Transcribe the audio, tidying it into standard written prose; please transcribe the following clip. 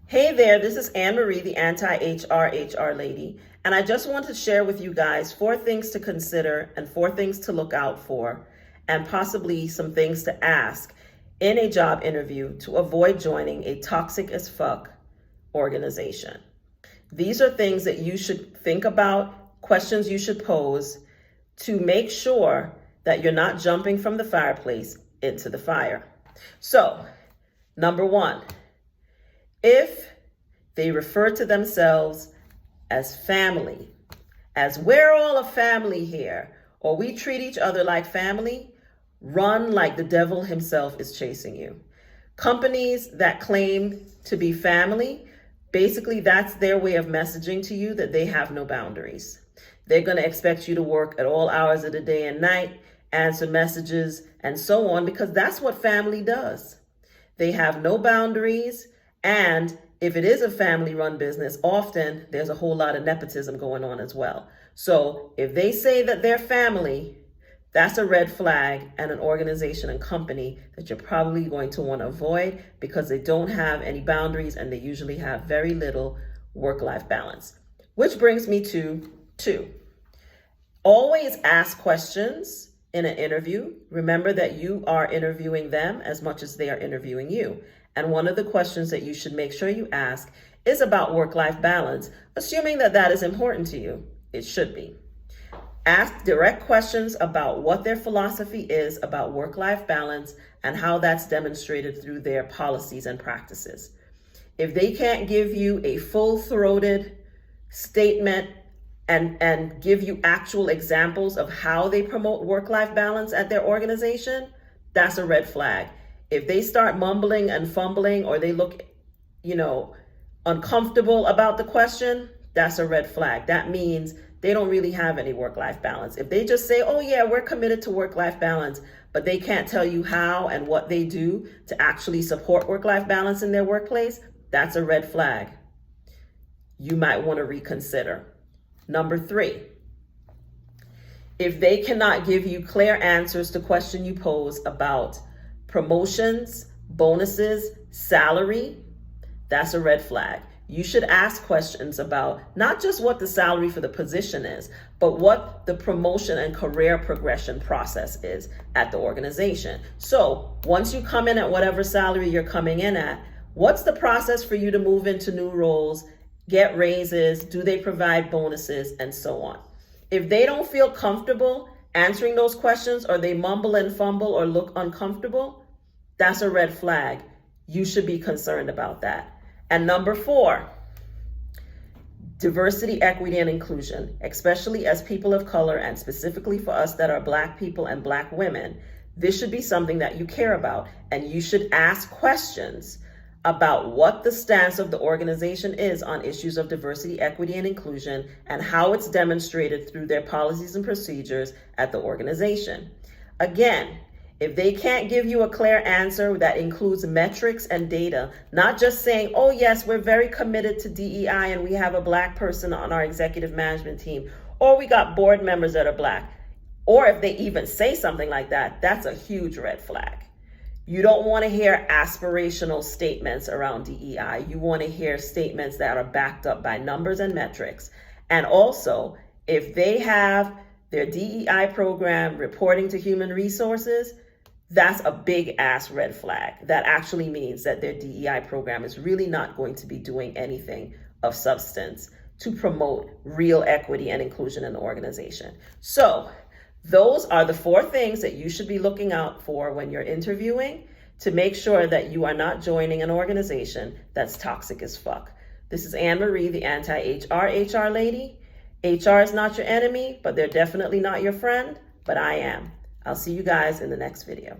Hey there, this is Anne-Marie, the anti-HR HR lady, and I just want to share with you guys 4 things to consider and 4 things to look out for, and possibly some things to ask in a job interview to avoid joining a toxic as fuck organization. These are things that you should think about, questions you should pose to make sure that you're not jumping from the fireplace into the fire. So, number 1, if they refer to themselves as family, as we're all a family here, or we treat each other like family, run like the devil himself is chasing you. Companies that claim to be family, basically that's their way of messaging to you that they have no boundaries. They're going to expect you to work at all hours of the day and night, answer messages, and so on, because that's what family does. They have no boundaries. And if it is a family-run business, often there's a whole lot of nepotism going on as well. So if they say that they're family, that's a red flag and an organization and company that you're probably going to want to avoid because they don't have any boundaries and they usually have very little work-life balance. Which brings me to 2. Always ask questions in an interview. Remember that you are interviewing them as much as they are interviewing you. And one of the questions that you should make sure you ask is about work-life balance, assuming that that is important to you. It should be. Ask direct questions about what their philosophy is about work-life balance and how that's demonstrated through their policies and practices. If they can't give you a full-throated statement and give you actual examples of how they promote work-life balance at their organization, that's a red flag. If they start mumbling and fumbling or they look, uncomfortable about the question, that's a red flag. That means they don't really have any work-life balance. If they just say, oh yeah, we're committed to work-life balance, but they can't tell you how and what they do to actually support work-life balance in their workplace, that's a red flag. You might want to reconsider. Number 3, if they cannot give you clear answers to question you pose about promotions, bonuses, salary, that's a red flag. You should ask questions about not just what the salary for the position is, but what the promotion and career progression process is at the organization. So once you come in at whatever salary you're coming in at, what's the process for you to move into new roles, get raises, do they provide bonuses, and so on? If they don't feel comfortable answering those questions, or they mumble and fumble or look uncomfortable, that's a red flag. You should be concerned about that. And number 4, diversity, equity, and inclusion, especially as people of color and specifically for us that are Black people and Black women, this should be something that you care about. And you should ask questions about what the stance of the organization is on issues of diversity, equity, and inclusion, and how it's demonstrated through their policies and procedures at the organization. Again, if they can't give you a clear answer that includes metrics and data, not just saying, oh yes, we're very committed to DEI and we have a Black person on our executive management team, or we got board members that are Black, or if they even say something like that, that's a huge red flag. You don't want to hear aspirational statements around DEI. You want to hear statements that are backed up by numbers and metrics. And also, if they have their DEI program reporting to human resources, that's a big ass red flag. That actually means that their DEI program is really not going to be doing anything of substance to promote real equity and inclusion in the organization. So those are the 4 things that you should be looking out for when you're interviewing to make sure that you are not joining an organization that's toxic as fuck. This is Anne-Marie, the anti-HR HR lady. HR is not your enemy, but they're definitely not your friend, but I am. I'll see you guys in the next video.